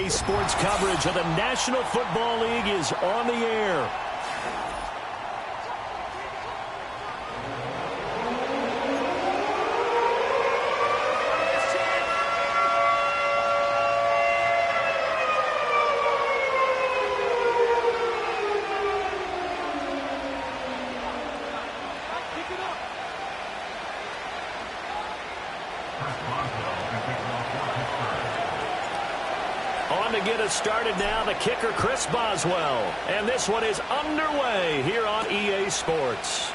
EA Sports coverage of the National Football League is on the air. On to get us started now, the kicker, Chris Boswell. And this one is underway here on EA Sports.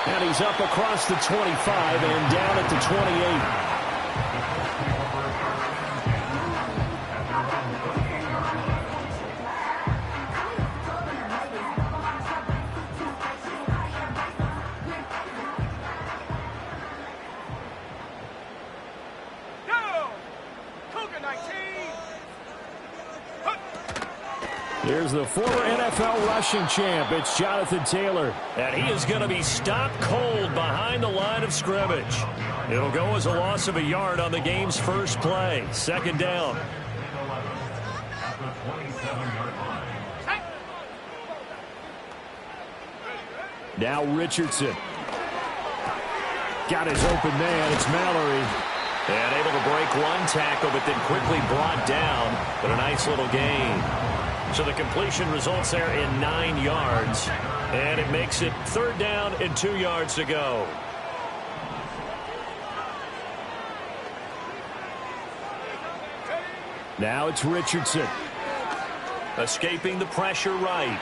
And he's up across the 25 and down at the 28. Here's the former NFL rushing champ. It's Jonathan Taylor. And he is going to be stopped cold behind the line of scrimmage. It'll go as a loss of a yard on the game's first play. Second down. Now Richardson. Got his open man. It's Mallory. And able to break one tackle, but then quickly brought down. But a nice little gain. So the completion results there in 9 yards. And it makes it third down and 2 yards to go. Now it's Richardson. Escaping the pressure right.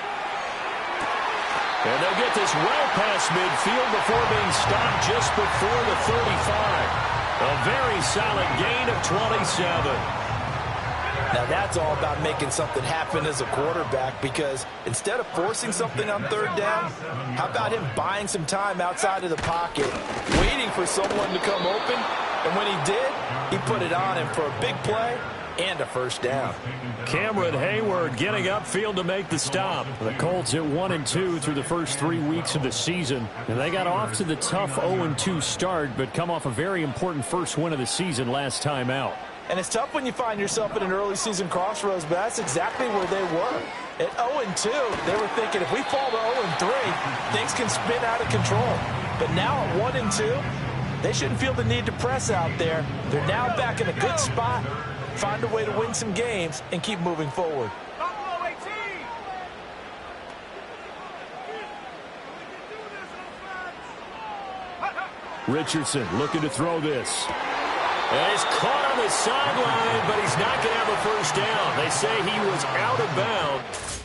And they'll get this well past midfield before being stopped just before the 35. A very solid gain of 27. Now that's all about making something happen as a quarterback, because instead of forcing something on third down, how about him buying some time outside of the pocket, waiting for someone to come open, and when he did, he put it on him for a big play and a first down. Cameron Hayward getting upfield to make the stop. The Colts at 1-2 through the first 3 weeks of the season, and they got off to the tough 0-2 start, but come off a very important first win of the season last time out. And it's tough when you find yourself at an early season crossroads, but that's exactly where they were. At 0-2, they were thinking if we fall to 0-3, things can spin out of control. But now at 1-2, they shouldn't feel the need to press out there. They're now back in a good spot, find a way to win some games, and keep moving forward. Richardson looking to throw this. And he's caught on the sideline, but he's not going to have a first down. They say he was out of bounds.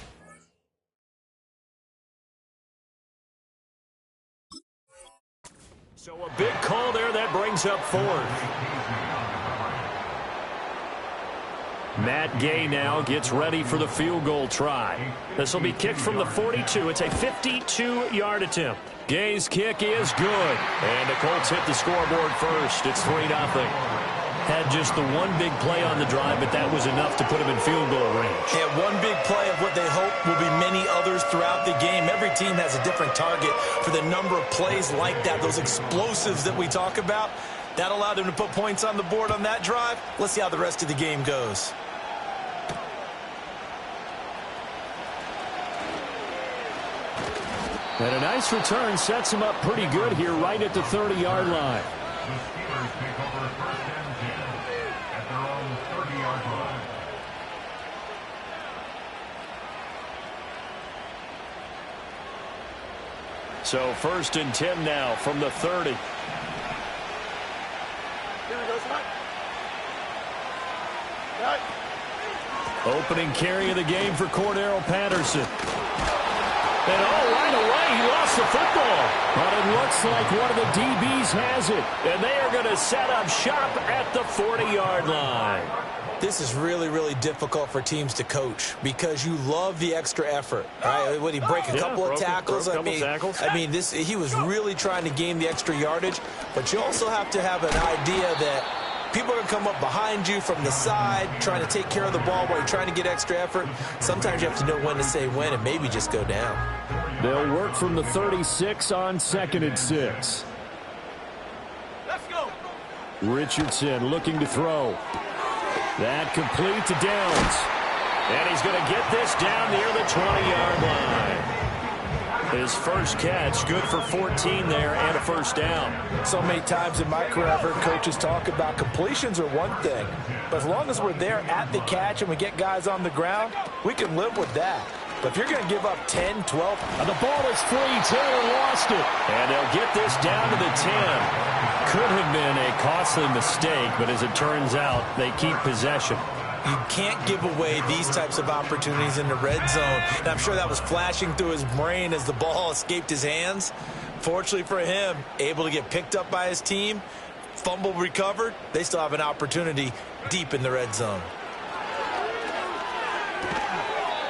So a big call there that brings up fourth. Matt Gay now gets ready for the field goal try. This will be kicked from the 42. It's a 52-yard attempt. Gay's kick is good. And the Colts hit the scoreboard first. It's 3-0. Had just the one big play on the drive, but that was enough to put him in field goal range. Yeah, one big play of what they hope will be many others throughout the game. Every team has a different target for the number of plays like that, those explosives that we talk about. That allowed him to put points on the board on that drive. Let's see how the rest of the game goes. And a nice return sets him up pretty good here right at the 30-yard line. So 1st and 10 now from the 30. Opening carry of the game for Cordero Patterson. And right away, he lost the football. But it looks like one of the DBs has it. And they are going to set up shop at the 40-yard line. This is really, really difficult for teams to coach because you love the extra effort. Right? When he break a couple of tackles, I mean, he was really trying to gain the extra yardage. But you also have to have an idea that people are going to come up behind you from the side, trying to take care of the ball while you're trying to get extra effort. Sometimes you have to know when to say when and maybe just go down. They'll work from the 36 on 2nd and 6. Let's go. Richardson looking to throw. That complete to Downs. And he's going to get this down near the 20-yard line. His first catch, good for 14 there and a first down. So many times in my career I've heard coaches talk about completions are one thing. But as long as we're there at the catch and we get guys on the ground, we can live with that. But if you're going to give up 10, 12. And the ball is free. Taylor lost it. And they'll get this down to the 10. Could have been a costly mistake, but as it turns out, they keep possession. You can't give away these types of opportunities in the red zone. And I'm sure that was flashing through his brain as the ball escaped his hands. Fortunately for him, able to get picked up by his team, fumble recovered. They still have an opportunity deep in the red zone.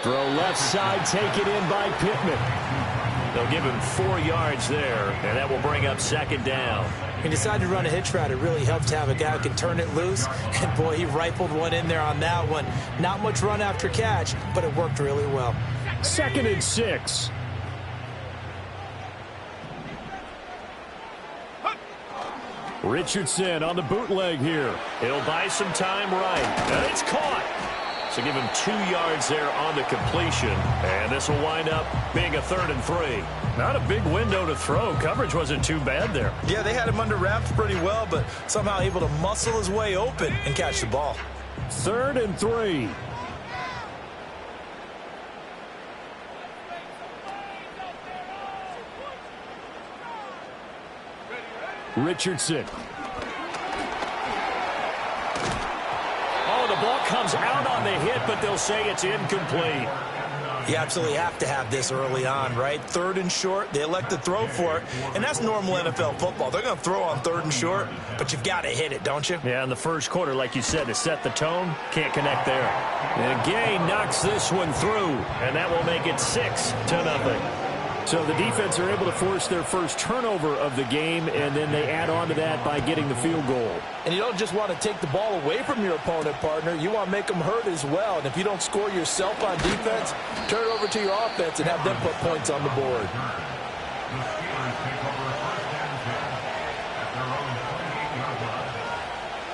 Throw left side, taken in by Pittman. They'll give him 4 yards there, and that will bring up second down. He decided to run a hitch route. It really helped to have a guy who can turn it loose. And, boy, he rifled one in there on that one. Not much run after catch, but it worked really well. 2nd and 6. Richardson on the bootleg here. He'll buy some time right. And it's caught. So give him 2 yards there on the completion. And this will wind up being a 3rd and 3. Not a big window to throw. Coverage wasn't too bad there. Yeah, they had him under wraps pretty well, but somehow able to muscle his way open and catch the ball. 3rd and 3. Richardson. Oh, the ball comes out on the hit, but they'll say it's incomplete. You absolutely have to have this early on, right? 3rd and short, they elect to throw for it, and that's normal NFL football. They're going to throw on 3rd and short, but you've got to hit it, don't you? Yeah, in the first quarter, like you said, to set the tone, can't connect there. And Gay knocks this one through, and that will make it 6-0. So the defense are able to force their first turnover of the game, and then they add on to that by getting the field goal. And you don't just want to take the ball away from your opponent, partner. You want to make them hurt as well. And if you don't score yourself on defense, turn it over to your offense and have them put points on the board.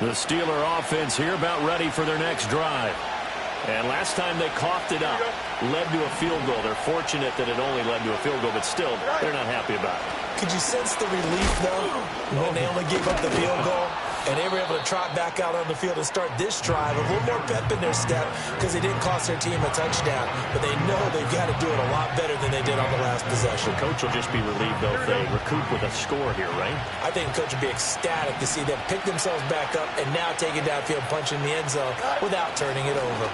The Steeler offense here about ready for their next drive. And last time they coughed it up, led to a field goal. They're fortunate that it only led to a field goal, but still, they're not happy about it. Could you sense the relief, though, when they only gave up the field goal? And they were able to trot back out on the field and start this drive. A little more pep in their step because they didn't cost their team a touchdown. But they know they've got to do it a lot better than they did on the last possession. The coach will just be relieved, though, if they recoup with a score here, right? I think the coach will be ecstatic to see them pick themselves back up and now take it downfield, punch in the end zone without turning it over.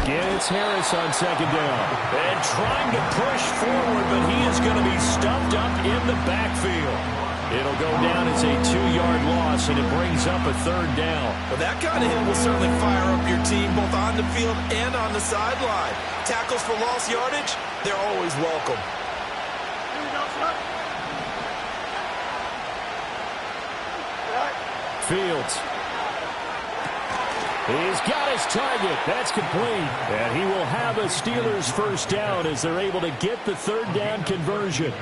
Again, it's Harris on second down. And trying to push forward, but he is going to be stuffed up in the backfield. It'll go down as a 2-yard loss, and it brings up a 3rd down. Well, that kind of hit will certainly fire up your team both on the field and on the sideline. Tackles for lost yardage, they're always welcome. Fields. He's got his target. That's complete. And he will have a Steelers first down as they're able to get the 3rd down conversion.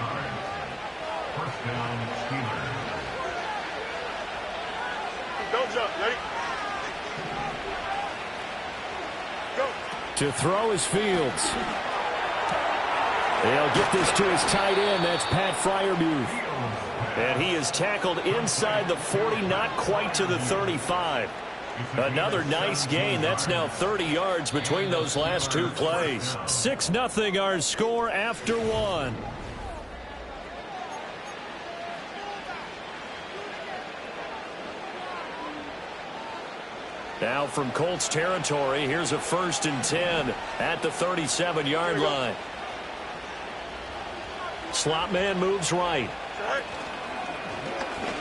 To throw is Fields. They'll get this to his tight end. That's Pat Freiermuth. And he is tackled inside the 40, not quite to the 35. Another nice gain. That's now 30 yards between those last 2 plays. 6-0 our score after 1. Now from Colts territory, here's a 1st and 10 at the 37-yard line. Slot man moves right.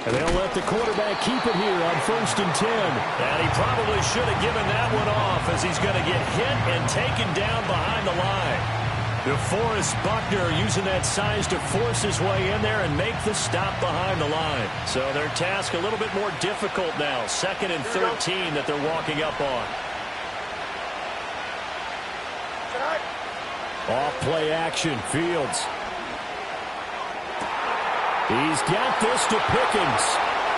And they'll let the quarterback keep it here on 1st and 10. And he probably should have given that one off as he's going to get hit and taken down behind the line. DeForest Buckner using that size to force his way in there and make the stop behind the line. So their task a little bit more difficult now. 2nd and 13 that they're walking up on. Off play action, Fields. He's got this to Pickens.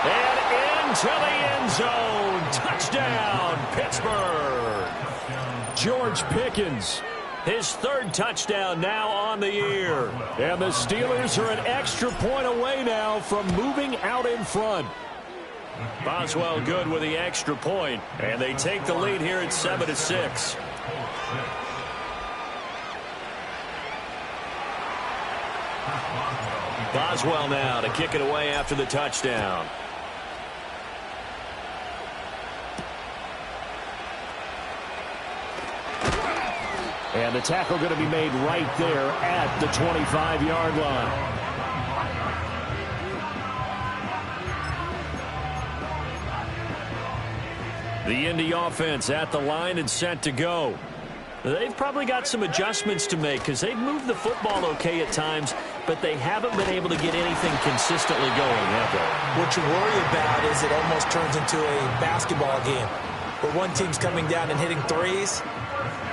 And into the end zone. Touchdown, Pittsburgh. George Pickens. His third touchdown now on the year. And the Steelers are an extra point away now from moving out in front. Boswell good with the extra point, and they take the lead here at 7-6. Boswell now to kick it away after the touchdown. And the tackle going to be made right there at the 25-yard line. The Indy offense at the line and set to go. They've probably got some adjustments to make because they've moved the football okay at times, but they haven't been able to get anything consistently going, have they? What you worry about is it almost turns into a basketball game where one team's coming down and hitting threes,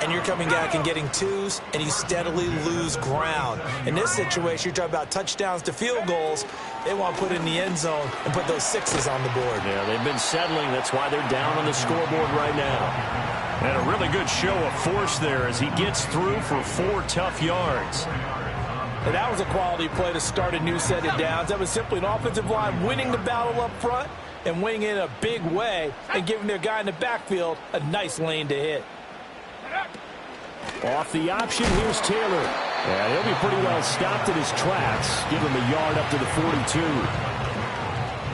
and you're coming back and getting twos, and you steadily lose ground. In this situation, you're talking about touchdowns to field goals. They want to put in the end zone and put those sixes on the board. Yeah, they've been settling. That's why they're down on the scoreboard right now. And a really good show of force there as he gets through for 4 tough yards. And that was a quality play to start a new set of downs. That was simply an offensive line winning the battle up front and winning it in a big way and giving their guy in the backfield a nice lane to hit. Off the option, here's Taylor. And he'll be pretty well stopped in his tracks. Give him a yard up to the 42.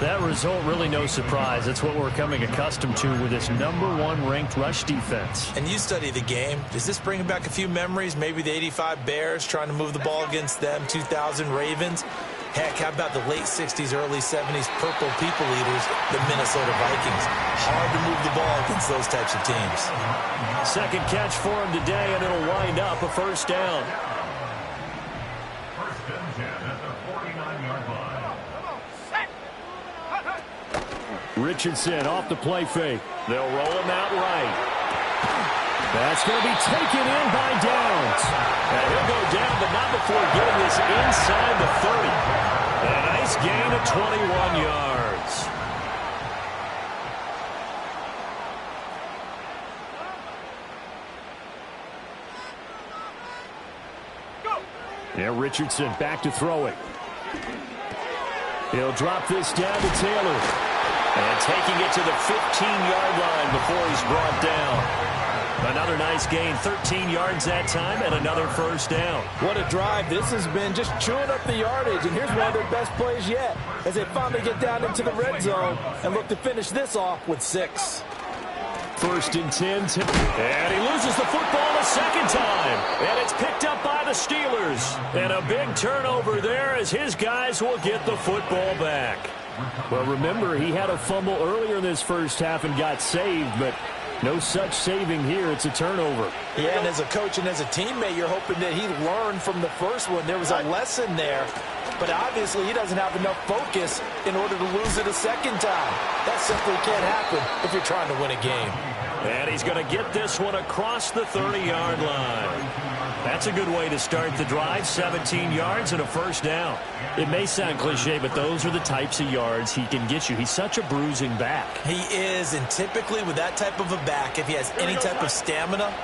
That result really no surprise. That's what we're coming accustomed to with this #1 ranked rush defense. And you study the game. Is this bringing back a few memories? Maybe the 85 Bears trying to move the ball against them, 2000 Ravens. Heck, how about the late 60s, early 70s Purple People Eaters, the Minnesota Vikings? Hard to move the ball against those types of teams. Second catch for him today, and it'll wind up a first down. First and 10 at the 49-yard line. Richardson off the play fake. They'll roll him out right. That's going to be taken in by Downs. And he'll go down, but not before getting this inside the 30. And a nice gain of 21 yards. Yeah, Richardson back to throw it. He'll drop this down to Taylor. And taking it to the 15-yard line before he's brought down. Another nice gain, 13 yards that time, and another first down. What a drive this has been, just chewing up the yardage. And here's one of their best plays yet as they finally get down into the red zone and look to finish this off with 6. First and 10. And he loses the football a second time. And it's picked up by the Steelers. And a big turnover there as his guys will get the football back. Well, remember, he had a fumble earlier in this first half and got saved, but no such saving here. It's a turnover. Yeah, and as a coach and as a teammate, you're hoping that he learned from the first one. There was a lesson there, but obviously he doesn't have enough focus in order to lose it a second time. That simply can't happen if you're trying to win a game. And he's going to get this one across the 30-yard line. That's a good way to start the drive, 17 yards and a first down. It may sound cliche, but those are the types of yards he can get you. He's such a bruising back. He is, and typically with that type of a back, if he has any type of stamina,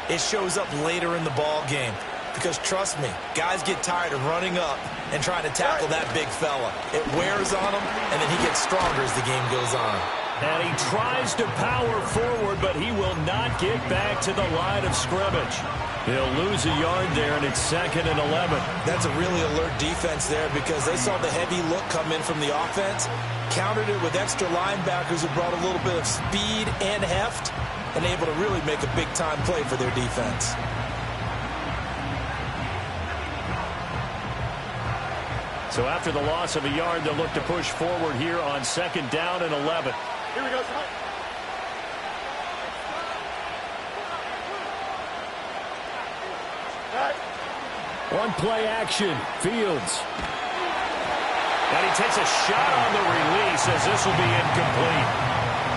it shows up later in the ball game. Because trust me, guys get tired of running up and trying to tackle that big fella. It wears on him, and then he gets stronger as the game goes on. And he tries to power forward, but he will not get back to the line of scrimmage. He'll lose a yard there, and it's 2nd and 11. That's a really alert defense there because they saw the heavy look come in from the offense, countered it with extra linebackers who brought a little bit of speed and heft, and able to really make a big-time play for their defense. So after the loss of a yard, they'll look to push forward here on 2nd down and 11. Here we go. One play action. Fields. And he takes a shot on the release as this will be incomplete.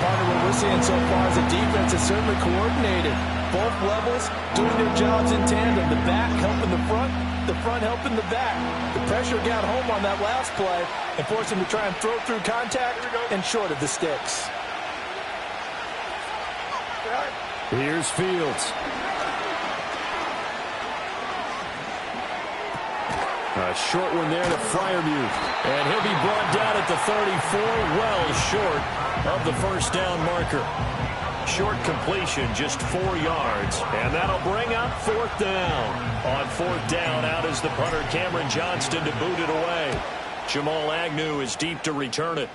Part of what we're seeing so far is the defense is certainly coordinated. Both levels doing their jobs in tandem. The back helping the front, the front helping the back. The pressure got home on that last play and forced him to try and throw through contact and short of the sticks. Here's Fields. A short one there to Freiermuth. And he'll be brought down at the 34, well short of the first down marker. Short completion, just 4 yards. And that'll bring up 4th down. On 4th down, out is the punter, Cameron Johnston, to boot it away. Jamal Agnew is deep to return it.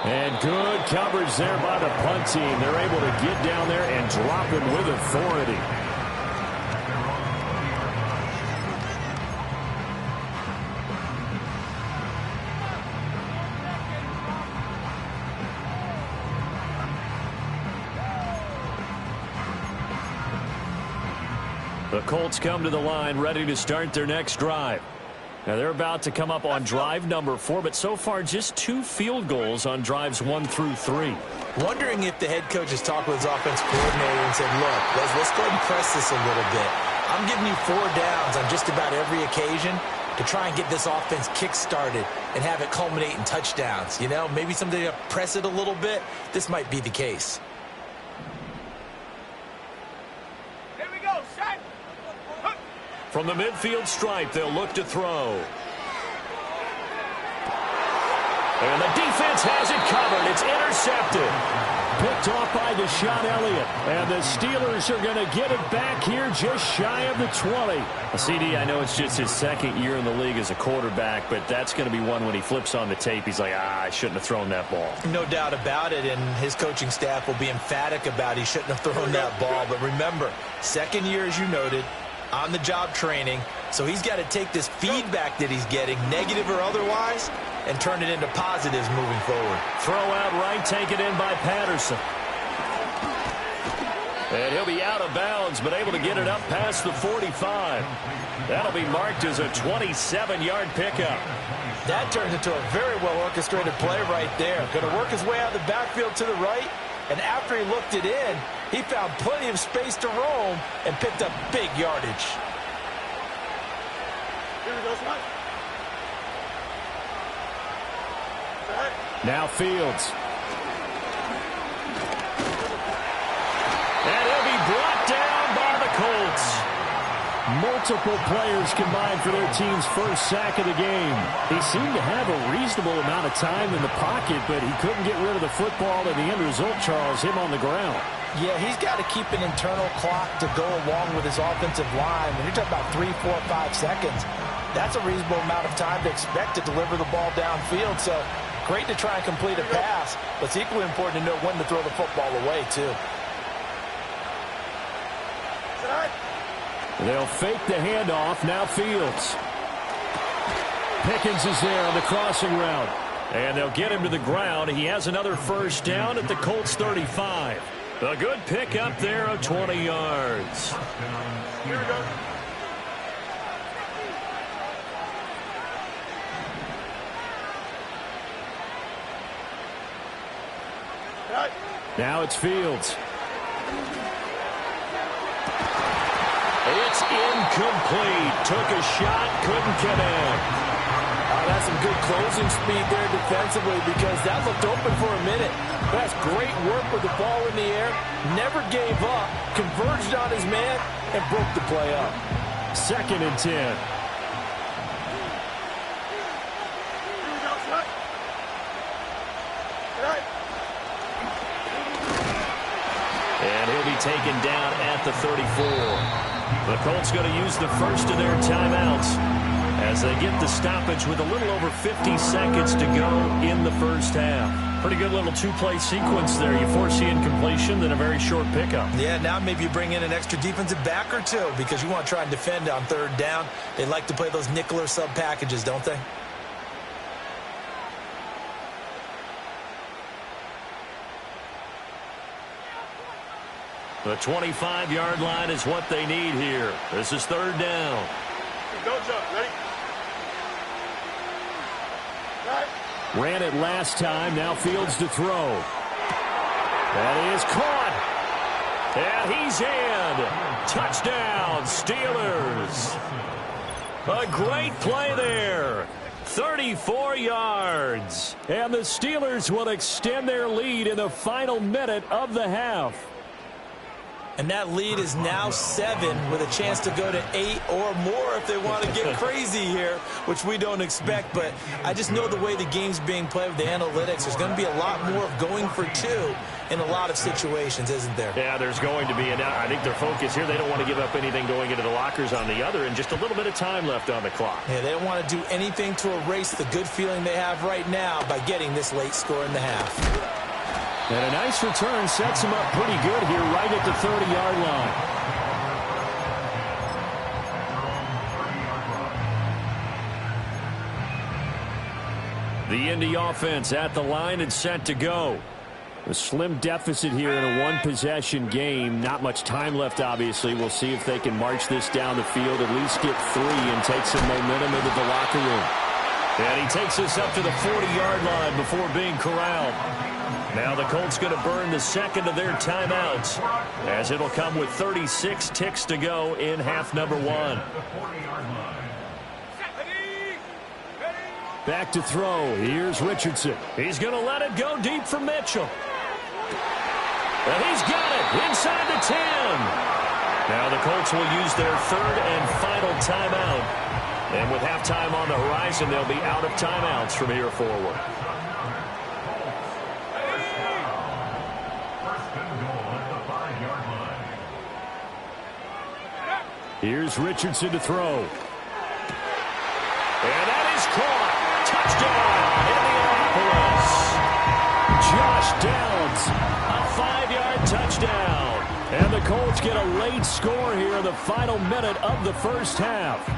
And good coverage there by the punt team. They're able to get down there and drop him with authority. The Colts come to the line ready to start their next drive. Now they're about to come up on drive number 4, but so far just 2 field goals on drives 1 through 3. Wondering if the head coach has talked with his offensive coordinator and said, look, let's go ahead and press this a little bit. I'm giving you 4 downs on just about every occasion to try and get this offense kick-started and have it culminate in touchdowns. You know, maybe something to press it a little bit. This might be the case. From the midfield stripe, they'll look to throw. And the defense has it covered. It's intercepted. Picked off by Deshaun Elliott. And the Steelers are going to get it back here just shy of the 20. CD, I know it's just his 2nd year in the league as a quarterback, but that's going to be one when he flips on the tape. He's like, I shouldn't have thrown that ball. No doubt about it, and his coaching staff will be emphatic about he shouldn't have thrown that ball. But remember, 2nd year, as you noted, on-the-job training, so he's got to take this feedback that he's getting, negative or otherwise, and turn it into positives moving forward. Throw out right, take it in by Patterson. And he'll be out of bounds, but able to get it up past the 45. That'll be marked as a 27-yard pickup. That turns into a very well-orchestrated play right there. Going to work his way out of the backfield to the right, and after he looked it in, he found plenty of space to roam and picked up big yardage. Now Fields. And he'll be brought down by the Colts. Multiple players combined for their team's first sack of the game. He seemed to have a reasonable amount of time in the pocket, but he couldn't get rid of the football, and the end result, Charles, him on the ground. Yeah, he's got to keep an internal clock to go along with his offensive line. When you're talking about 3, 4, 5 seconds, that's a reasonable amount of time to expect to deliver the ball downfield. So great to try and complete a pass, but it's equally important to know when to throw the football away, too. They'll fake the handoff. Now Fields. Pickens is there on the crossing route. And they'll get him to the ground. He has another first down at the Colts 35. A good pickup there of 20 yards. Here we go. Now it's Fields. It's incomplete. Took a shot, couldn't connect. That's some good closing speed there defensively because that looked open for a minute. That's great work with the ball in the air. Never gave up, converged on his man, and broke the play up. 2nd and 10. And he'll be taken down at the 34. The Colts going to use the first of their timeouts as they get the stoppage with a little over 50 seconds to go in the first half. Pretty good little 2-play sequence there. You force the incompletion, then a very short pickup. Yeah, now maybe you bring in an extra defensive back or two because you want to try and defend on 3rd down. They like to play those nickel or sub packages, don't they? The 25-yard line is what they need here. This is 3rd down. Go, jump. Ready? Ran it last time. Now Fields to throw. That is caught. And he's in. Touchdown, Steelers. A great play there. 34 yards. And the Steelers will extend their lead in the final minute of the half. And that lead is now 7 with a chance to go to 8 or more if they want to get crazy here, which we don't expect. But I just know the way the game's being played with the analytics, there's going to be a lot more of going for 2 in a lot of situations, isn't there? Yeah, there's going to be. And I think their focus here, they don't want to give up anything going into the lockers on the other, and just a little bit of time left on the clock. Yeah, they don't want to do anything to erase the good feeling they have right now by getting this late score in the half. And a nice return sets him up pretty good here right at the 30-yard line. The Indy offense at the line and set to go. A slim deficit here in a one-possession game. Not much time left, obviously. We'll see if they can march this down the field, at least get 3 and take some momentum into the locker room. And he takes this up to the 40-yard line before being corralled. Now the Colts going to burn the second of their timeouts, as it'll come with 36 ticks to go in half number 1. Back to throw. Here's Richardson. He's going to let it go deep for Mitchell. And he's got it inside the 10. Now the Colts will use their third and final timeout. And with halftime on the horizon, they'll be out of timeouts from here forward. Here's Richardson to throw. And that is caught. Touchdown, Indianapolis. Josh Downs, a 5-yard touchdown. And the Colts get a late score here in the final minute of the first half.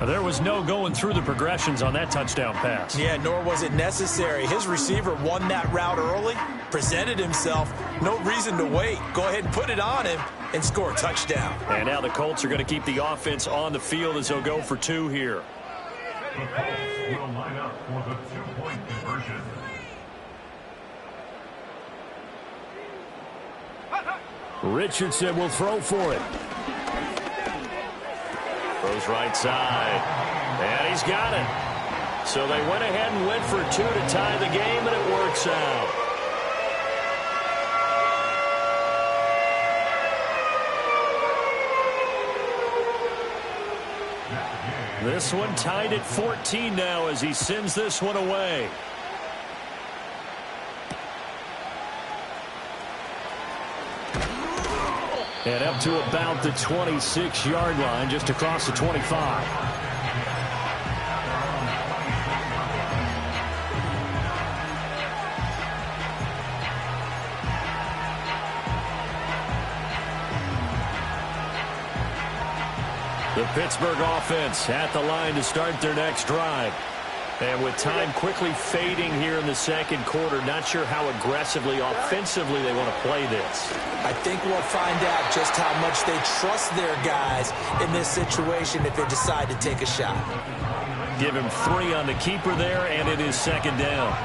There was no going through the progressions on that touchdown pass. Yeah, nor was it necessary. His receiver won that route early, presented himself. No reason to wait. Go ahead and put it on him and score a touchdown. And now the Colts are going to keep the offense on the field as they'll go for 2 here. The Colts will line up for the 2-point conversion. Richardson will throw for it. Throws right side. And he's got it. So they went ahead and went for 2 to tie the game, and it works out. This one tied at 14 now as he sends this one away. And up to about the 26-yard line, just across the 25. The Pittsburgh offense at the line to start their next drive. And with time quickly fading here in the second quarter, not sure how aggressively, offensively they want to play this. I think we'll find out just how much they trust their guys in this situation if they decide to take a shot. Give him 3 on the keeper there, and it is second down.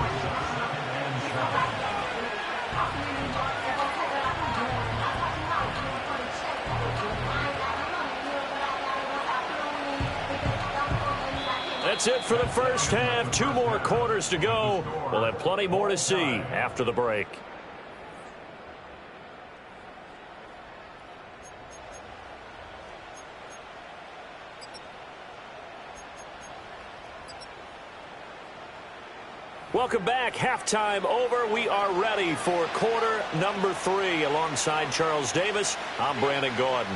That's it for the first half. 2 more quarters to go. We'll have plenty more to see after the break. Welcome back. Halftime over. We are ready for quarter number 3. Alongside Charles Davis, I'm Brandon Gordon.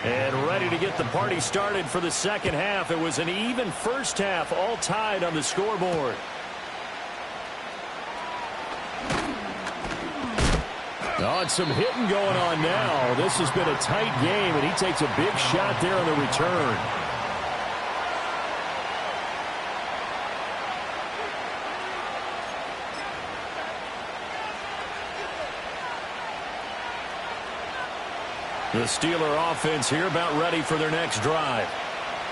And ready to get the party started for the second half. It was an even first half, all tied on the scoreboard. Oh, and some hitting going on now. This has been a tight game, and he takes a big shot there on the return. The Steeler offense here about ready for their next drive.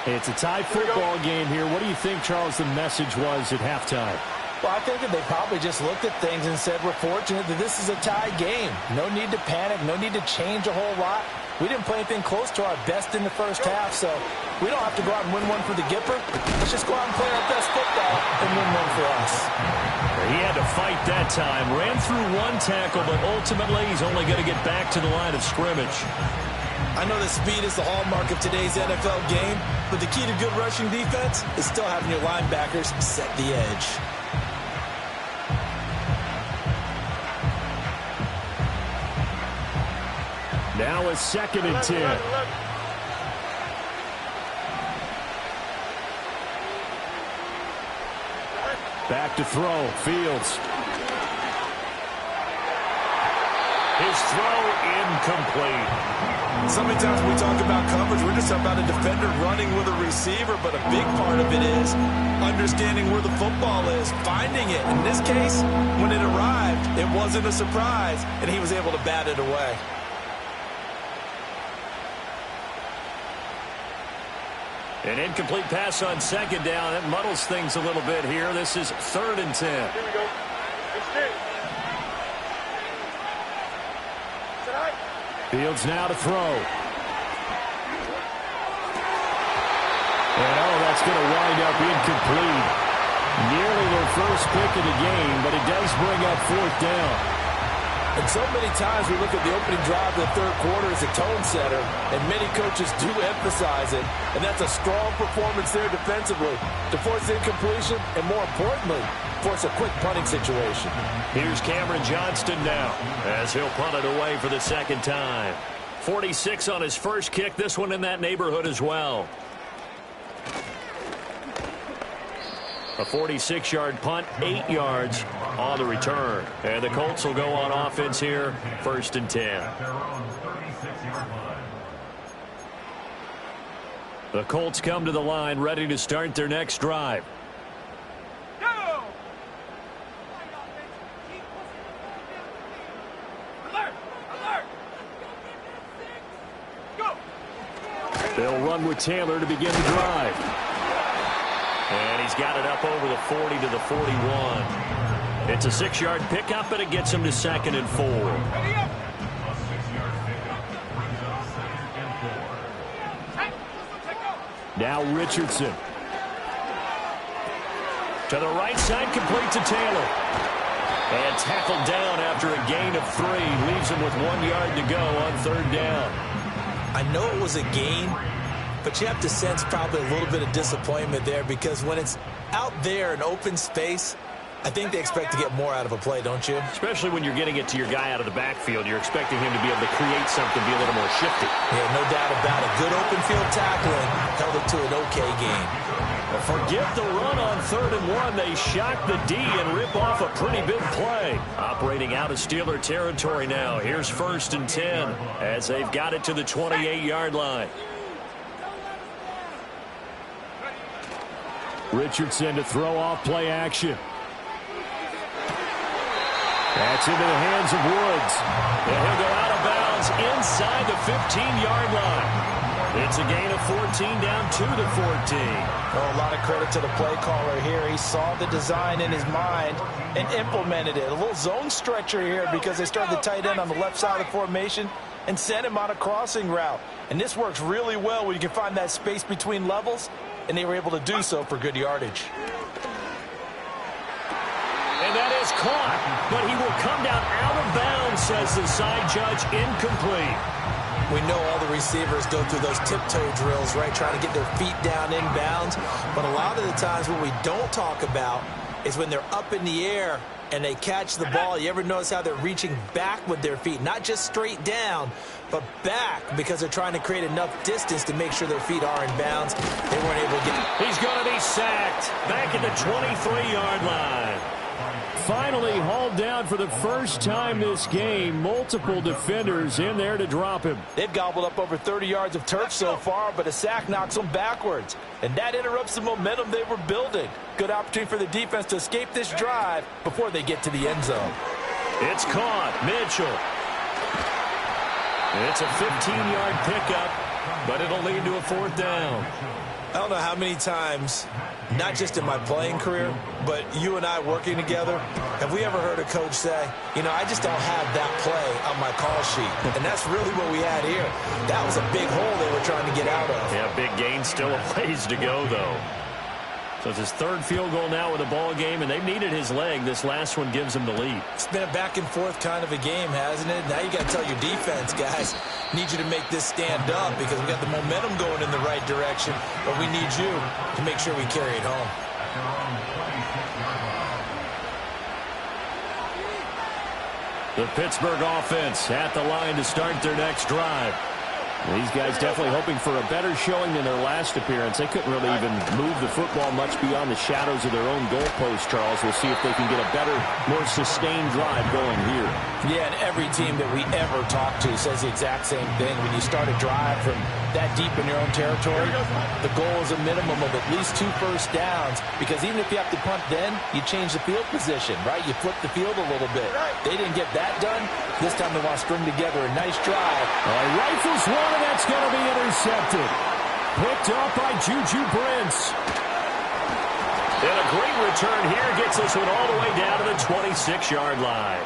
It's a tie football game here. What do you think, Charles, the message was at halftime? Well, I think that they probably just looked at things and said, we're fortunate that this is a tie game. No need to panic, no need to change a whole lot. We didn't play anything close to our best in the first half, so we don't have to go out and win one for the Gipper. Let's just go out and play our best football and win one for us. He had to fight that time. Ran through one tackle, but ultimately he's only going to get back to the line of scrimmage. I know that speed is the hallmark of today's NFL game, but the key to good rushing defense is still having your linebackers set the edge. Now a 2nd and 10. Back to throw. Fields. His throw incomplete. So many times when we talk about coverage, we're just talking about a defender running with a receiver, but a big part of it is understanding where the football is, finding it. In this case, when it arrived, it wasn't a surprise, and he was able to bat it away. An incomplete pass on 2nd down. That muddles things a little bit here. This is 3rd and 10. Here we go. Fields now to throw. And that's going to wind up incomplete. Nearly their first pick of the game, but it does bring up 4th down. And so many times we look at the opening drive of the third quarter as a tone setter, and many coaches do emphasize it, and that's a strong performance there defensively to force incompletion and, more importantly, force a quick punting situation. Here's Cameron Johnston now as he'll punt it away for the 2nd time. 46 on his first kick, this one in that neighborhood as well. A 46-yard punt, 8 yards on the return. And the Colts will go on offense here, 1st and 10. The Colts come to the line, ready to start their next drive. Go! Alert! Alert! Go! They'll run with Taylor to begin the drive. And he's got it up over the 40 to the 41. It's a 6-yard pickup, and it gets him to 2nd and 4. Ready up! Now Richardson. To the right side, complete to Taylor. And tackled down after a gain of 3. Leaves him with 1 yard to go on 3rd down. I know it was a gain, but you have to sense probably a little bit of disappointment there, because when it's out there in open space, I think they expect to get more out of a play, don't you? Especially when you're getting it to your guy out of the backfield. You're expecting him to be able to create something, be a little more shifty. Yeah, no doubt about it. Good open field tackling held it to an okay game. Forget the run on 3rd and 1. They shock the D and rip off a pretty big play. Operating out of Steeler territory now. Here's 1st and 10 as they've got it to the 28-yard line. Richardson to throw off play action. That's into the hands of Woods. And he'll go out of bounds inside the 15-yard line. It's a gain of 14 down to the 14. Oh, a lot of credit to the play caller here. He saw the design in his mind and implemented it. A little zone stretcher here because they started the tight end on the left side of the formation and sent him on a crossing route. And this works really well when you can find that space between levels, and they were able to do so for good yardage. And that is caught, but he will come down out of bounds, says the side judge. Incomplete. We know all the receivers go through those tiptoe drills, right, trying to get their feet down in bounds. But a lot of the times what we don't talk about is when they're up in the air and they catch the ball. You ever notice how they're reaching back with their feet? Not just straight down, but back, because they're trying to create enough distance to make sure their feet are in bounds. They weren't able to get... He's going to be sacked back at the 23-yard line. Finally hauled down for the first time this game. Multiple defenders in there to drop him. They've gobbled up over 30 yards of turf so far, but a sack knocks them backwards. And that interrupts the momentum they were building. Good opportunity for the defense to escape this drive before they get to the end zone. It's caught. Mitchell. It's a 15-yard pickup, but it'll lead to a 4th down. I don't know how many times, not just in my playing career, but you and I working together, have we ever heard a coach say, you know, I just don't have that play on my call sheet. And that's really what we had here. That was a big hole they were trying to get out of. Yeah, big gain, still a ways to go, though. So it's his third field goal now with a ball game, and they've needed his leg. This last one gives him the lead. It's been a back-and-forth kind of a game, hasn't it? Now you got to tell your defense, guys, need you to make this stand up because we got the momentum going in the right direction, but we need you to make sure we carry it home. The Pittsburgh offense at the line to start their next drive. These guys definitely hoping for a better showing than their last appearance. They couldn't really even move the football much beyond the shadows of their own goalpost, Charles. We'll see if they can get a better, more sustained drive going here. Yeah, and every team that we ever talk to says the exact same thing. When you start a drive from that deep in your own territory, the goal is a minimum of at least 2 first downs, because even if you have to punt then, you change the field position, right? You flip the field a little bit. They didn't get that done. This time they want to string together a nice drive. Rifles one, and that's going to be intercepted. Picked up by Juju Brents. And a great return here gets this one all the way down to the 26-yard line.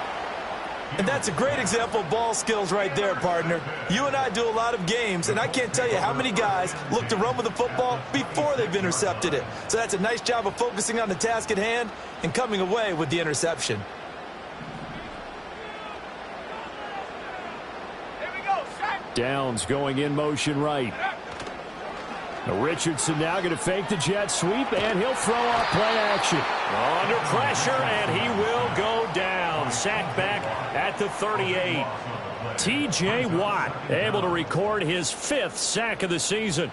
And that's a great example of ball skills right there, partner. You and I do a lot of games, and I can't tell you how many guys look to run with the football before they've intercepted it. So that's a nice job of focusing on the task at hand and coming away with the interception. Downs going in motion right. Richardson now going to fake the jet sweep, and he'll throw off play action. Under pressure, and he will go down. Sacked back at the 38. T.J. Watt able to record his 5th sack of the season.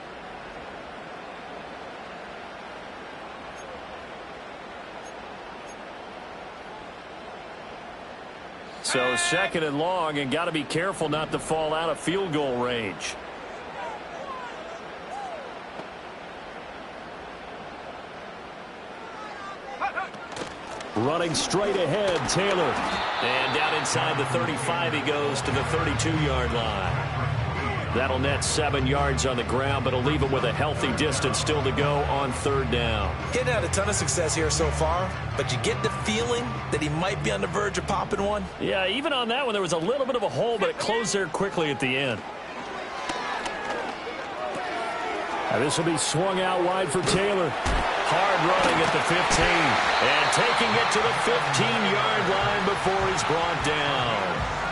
So 2nd and long, and got to be careful not to fall out of field goal range. Running straight ahead, Taylor. And down inside the 35, he goes to the 32-yard line. That'll net 7 yards on the ground, but it'll leave him with a healthy distance still to go on 3rd down. Getting had a ton of success here so far, but you get the feeling that he might be on the verge of popping one. Yeah, even on that one, there was a little bit of a hole, but it closed there quickly at the end. This will be swung out wide for Taylor. Hard running at the 15, and taking it to the 15-yard line before he's brought down.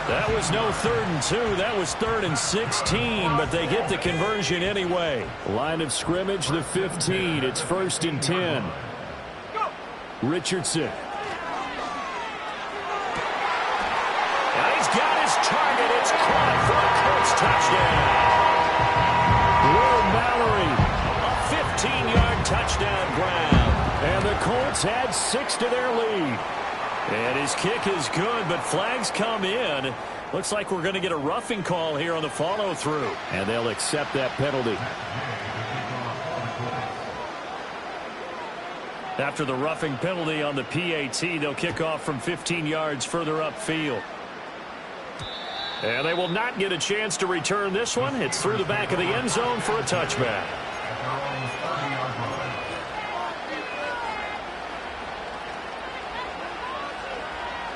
That was no 3rd and 2. That was 3rd and 16, but they get the conversion anyway. Line of scrimmage, the 15. It's 1st and 10. Richardson. And he's got his target. It's caught for a Colts touchdown. Will Mallory. A 15-yard touchdown ground. And the Colts add 6 to their lead. And his kick is good, but flags come in. Looks like we're going to get a roughing call here on the follow-through. And they'll accept that penalty. After the roughing penalty on the PAT, they'll kick off from 15 yards further upfield. And they will not get a chance to return this one. It's through the back of the end zone for a touchback.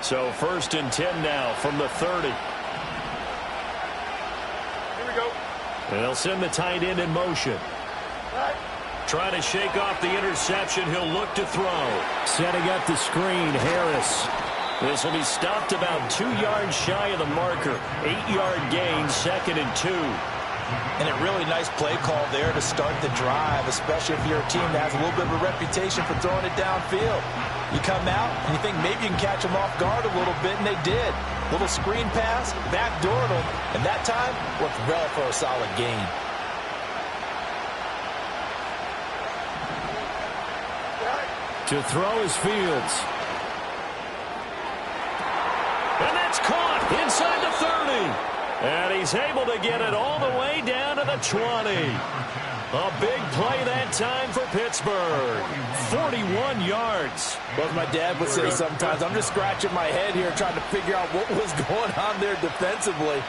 So 1st and 10 now from the 30. Here we go. And they'll send the tight end in motion. Trying to shake off the interception. He'll look to throw. Setting up the screen, Harris. This will be stopped about 2 yards shy of the marker. 8-yard gain, 2nd and 2. And a really nice play call there to start the drive, especially if you're a team that has a little bit of a reputation for throwing it downfield. You come out and you think maybe you can catch them off guard a little bit, and they did. Little screen pass, backdoored them, and that time worked well for a solid gain. To throw is Fields. And that's caught inside the 30. And he's able to get it all the way down to the 20. A big play that time for Pittsburgh. 41 yards. Well, as my dad would say sometimes, I'm just scratching my head here trying to figure out what was going on there defensively.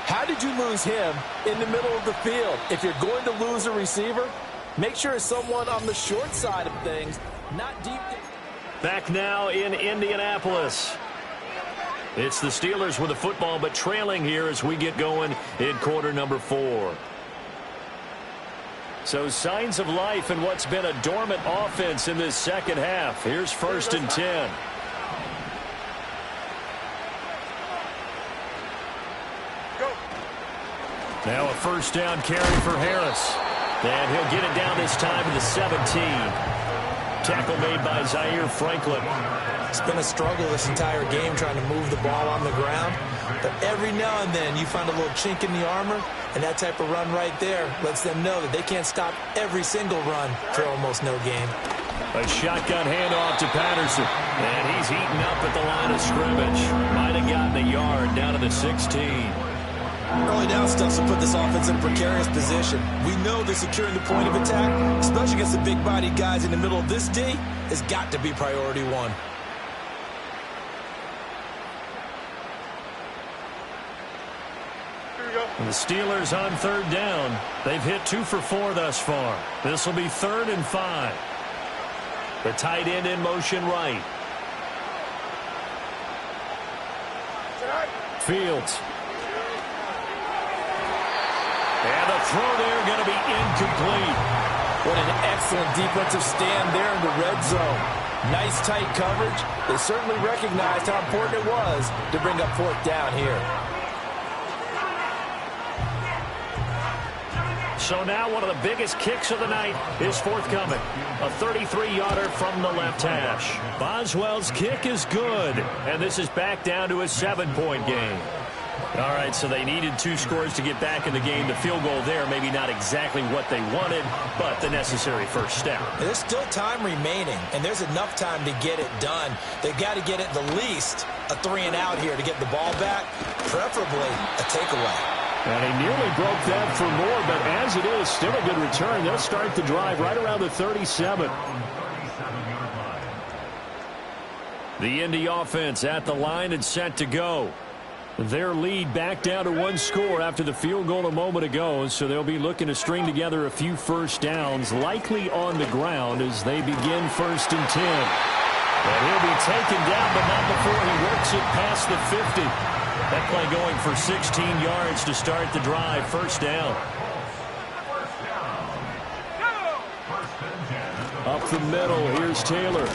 How did you lose him in the middle of the field? If you're going to lose a receiver, make sure it's someone on the short side of things, not deep. Back now in Indianapolis. It's the Steelers with the football, but trailing here as we get going in quarter number 4. So signs of life in what's been a dormant offense in this second half. Here's 1st and 10. Now a first down carry for Harris. And he'll get it down this time to the 17. Tackle made by Zaire Franklin. It's been a struggle this entire game trying to move the ball on the ground. But every now and then you find a little chink in the armor, and that type of run right there lets them know that they can't stop every single run for almost no gain. A shotgun handoff to Patterson. And he's heating up at the line of scrimmage. Might have gotten a yard down to the 16. Early down stuff will put this offense in a precarious position. We know that securing the point of attack, especially against the big-bodied guys in the middle of this D, has got to be priority one. And the Steelers on 3rd down. They've hit 2 for 4 thus far. This will be 3rd and 5. The tight end in motion right. Fields. And the throw there going to be incomplete. What an excellent defensive stand there in the red zone. Nice tight coverage. They certainly recognized how important it was to bring up 4th down here. So now one of the biggest kicks of the night is forthcoming. A 33-yarder from the left hash. Boswell's kick is good. And this is back down to a 7-point game. All right, so they needed 2 scores to get back in the game. The field goal there, maybe not exactly what they wanted, but the necessary first step. There's still time remaining, and there's enough time to get it done. They've got to get at the least a 3-and-out here to get the ball back, preferably a takeaway. And he nearly broke that for more, but as it is, still a good return. They'll start the drive right around the 37. The Indy offense at the line and set to go. Their lead back down to 1 score after the field goal a moment ago, so they'll be looking to string together a few first downs, likely on the ground as they begin 1st and 10. And he'll be taken down, but not before he works it past the 50. That play going for 16 yards to start the drive. First down. Up the middle, here's Taylor.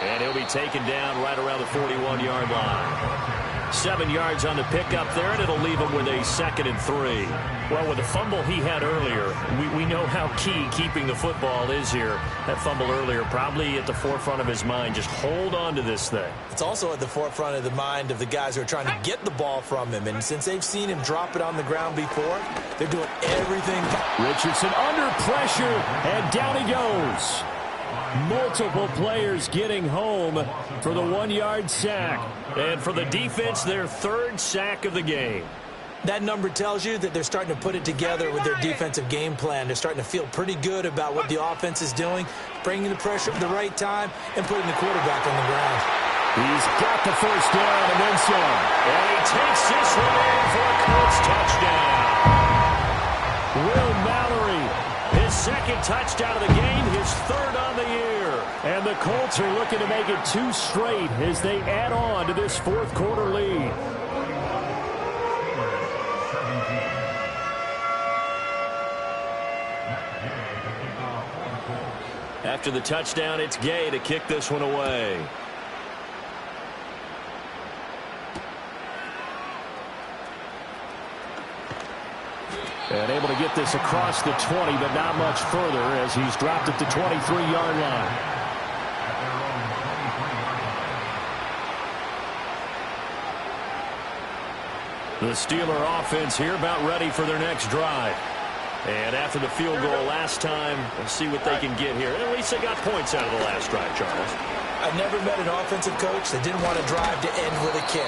And he'll be taken down right around the 41-yard line. 7 yards on the pickup there, and it'll leave him with a 2nd and 3. Well, with the fumble he had earlier, we know how key keeping the football is here. That fumble earlier probably at the forefront of his mind. Just hold on to this thing. It's also at the forefront of the mind of the guys who are trying to get the ball from him. And since they've seen him drop it on the ground before, they're doing everything. Richardson under pressure, and down he goes. Multiple players getting home for the 1-yard sack. And for the defense, their 3rd sack of the game. That number tells you that they're starting to put it together with their defensive game plan. They're starting to feel pretty good about what the offense is doing, bringing the pressure at the right time, and putting the quarterback on the ground. He's got the first down and then some. And he takes this one in for a Colts touchdown. Will Mallory, his 2nd touchdown of the game, his 3rd on the year. And the Colts are looking to make it 2 straight as they add on to this 4th quarter lead. After the touchdown, it's Gay to kick this one away. And able to get this across the 20, but not much further as he's dropped at the 23-yard line. The Steeler offense here about ready for their next drive. And after the field goal last time, let's see what they can get here. At least they got points out of the last drive, Charles. I've never met an offensive coach that didn't want to drive to end with a kick.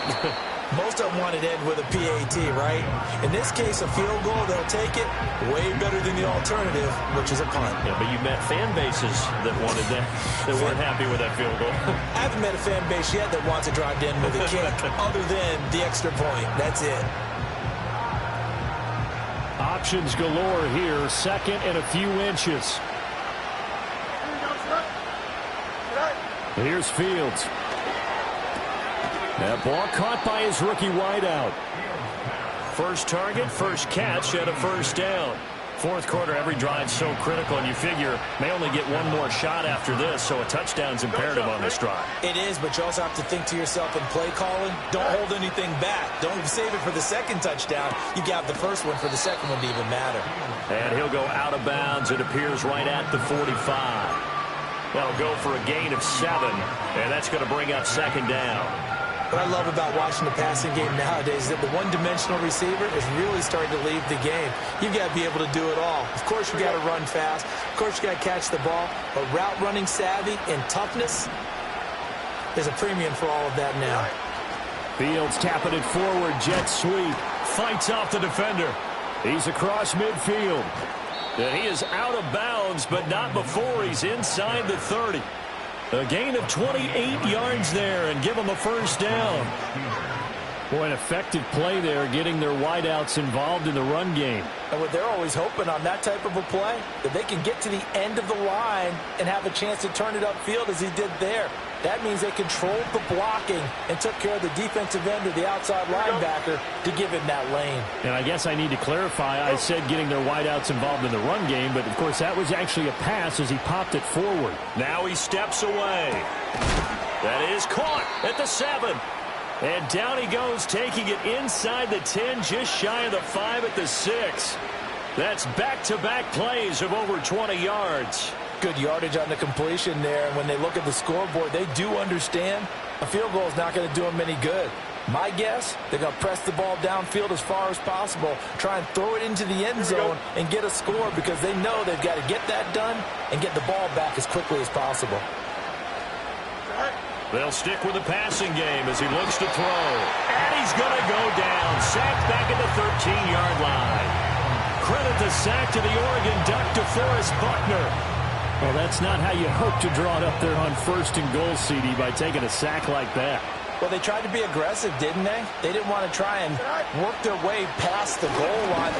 Most of them wanted to end with a PAT, right? In this case, a field goal, they'll take it way better than the alternative, which is a punt. Yeah, but you met fan bases that wanted that, that weren't happy with that field goal. I haven't met a fan base yet that wants to drive to end with a kick other than the extra point. That's it. Options galore here. Second and a few inches. Here's Fields. That ball caught by his rookie wideout. First target, first catch, and a first down. Fourth quarter, every drive so critical, and you figure may only get one more shot after this, so a touchdown's imperative on this drive. It is, but you also have to think to yourself in play calling, don't hold anything back. Don't save it for the second touchdown. You got the first one for the second one to even matter. And he'll go out of bounds, it appears, right at the 45. That'll go for a gain of 7, and that's going to bring up second down. What I love about watching the passing game nowadays is that the one-dimensional receiver is really starting to leave the game. You've got to be able to do it all. Of course, you've got to run fast. Of course, you've got to catch the ball. But route running savvy and toughness is a premium for all of that now. Fields tapping it forward. Jet sweep. Fights off the defender. He's across midfield. And he is out of bounds, but not before he's inside the 30. A gain of 28 yards there and give them a first down. Boy, an effective play there, getting their wideouts involved in the run game. And what they're always hoping on that type of a play, that they can get to the end of the line and have a chance to turn it upfield as he did there. That means they controlled the blocking and took care of the defensive end or the outside linebacker to give him that lane. And I guess I need to clarify, I said getting their wideouts involved in the run game, but of course that was actually a pass as he popped it forward. Now he steps away. That is caught at the 7. And down he goes, taking it inside the 10, just shy of the 5 at the 6. That's back-to-back plays of over 20 yards. Good yardage on the completion there. And when they look at the scoreboard, they do understand a field goal is not going to do them any good. My guess, they're going to press the ball downfield as far as possible, try and throw it into the end zone and get a score because they know they've got to get that done and get the ball back as quickly as possible. They'll stick with the passing game as he looks to throw. And he's going to go down. Sacked back at the 13-yard line. Credit the sack to the Oregon Duck, DeForest Buckner. Well, that's not how you hope to draw it up there on 1st and goal, CD, by taking a sack like that. Well, they tried to be aggressive, didn't they? They didn't want to try and work their way past the goal line.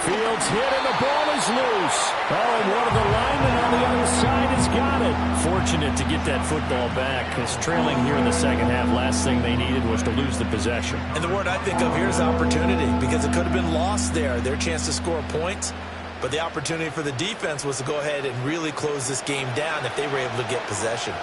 Fields hit and the ball is loose. Oh, and one of the linemen on the other side has got it. Fortunate to get that football back, because trailing here in the second half, last thing they needed was to lose the possession. And the word I think of here is opportunity, because it could have been lost there, their chance to score points. But the opportunity for the defense was to go ahead and really close this game down if they were able to get possession.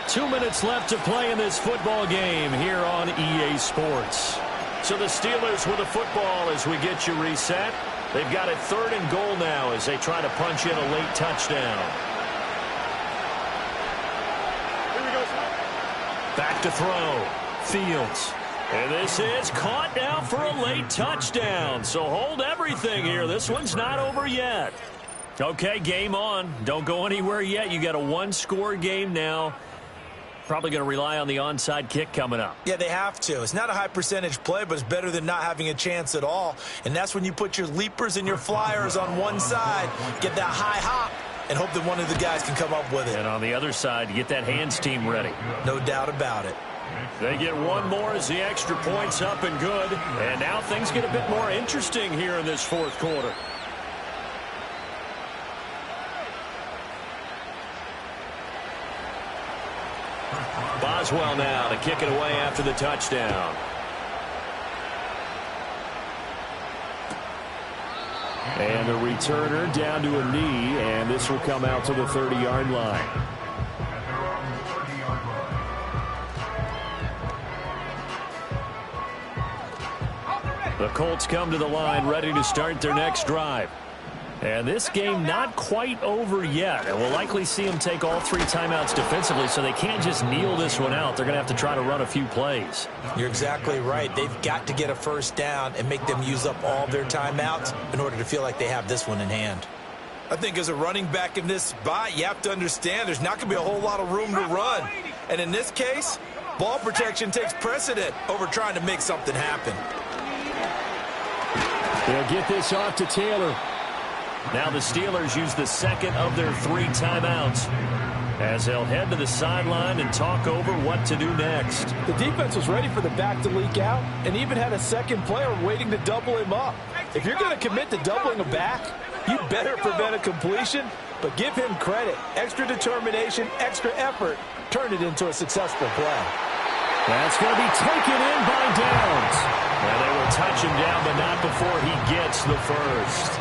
2 minutes left to play in this football game here on EA Sports. So the Steelers with the football as we get you reset. They've got it 3rd and goal now as they try to punch in a late touchdown. Back to throw. Fields. And this is caught now for a late touchdown. So hold everything here. This one's not over yet. Okay, game on. Don't go anywhere yet. You got a 1-score game now. Probably going to rely on the onside kick coming up. Yeah, they have to. It's not a high percentage play, but it's better than not having a chance at all. And that's when you put your leapers and your flyers on one side, get that high hop, and hope that one of the guys can come up with it. And on the other side, you get that hands team ready. No doubt about it. They get one more as the extra point's up and good. And now things get a bit more interesting here in this 4th quarter. Boswell now to kick it away after the touchdown. And a returner down to a knee, and this will come out to the 30-yard line. The Colts come to the line ready to start their next drive. And this game not quite over yet. And we'll likely see them take all 3 timeouts defensively, so they can't just kneel this one out. They're going to have to try to run a few plays. You're exactly right. They've got to get a first down and make them use up all their timeouts in order to feel like they have this one in hand. I think as a running back in this spot, you have to understand there's not going to be a whole lot of room to run. And in this case, ball protection takes precedent over trying to make something happen. They'll get this off to Taylor. Now the Steelers use the second of their 3 timeouts. as they'll head to the sideline and talk over what to do next. The defense was ready for the back to leak out and even had a second player waiting to double him up. If you're going to commit to doubling a back, you better prevent a completion, but give him credit. Extra determination, extra effort, turn it into a successful play. That's going to be taken in by Downs. Well, they will touch him down, but not before he gets the first.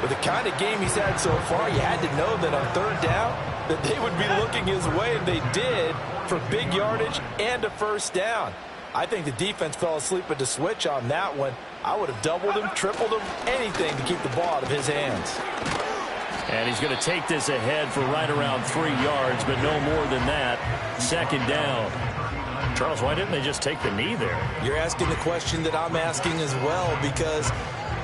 With the kind of game he's had so far, you had to know that on third down that they would be looking his way, and they did, for big yardage and a first down. I think the defense fell asleep at the switch on that one. I would have doubled him, tripled him, anything to keep the ball out of his hands. And he's going to take this ahead for right around 3 yards, but no more than that. Second down. Charles, why didn't they just take the knee there? You're asking the question that I'm asking as well, because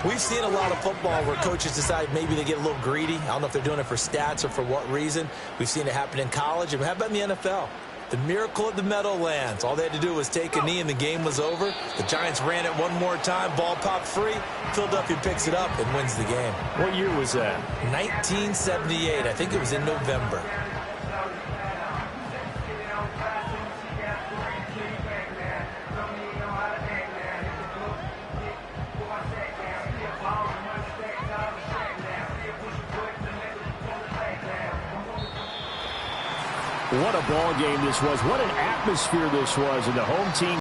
we've seen a lot of football where coaches decide maybe they get a little greedy. I don't know if they're doing it for stats or for what reason. We've seen it happen in college. And how about in the NFL? The miracle of the Meadowlands. All they had to do was take a knee and the game was over. The Giants ran it one more time. Ball popped free. Philadelphia picks it up and wins the game. What year was that? 1978. I think it was in November. What a ball game this was. What an atmosphere this was. And the home team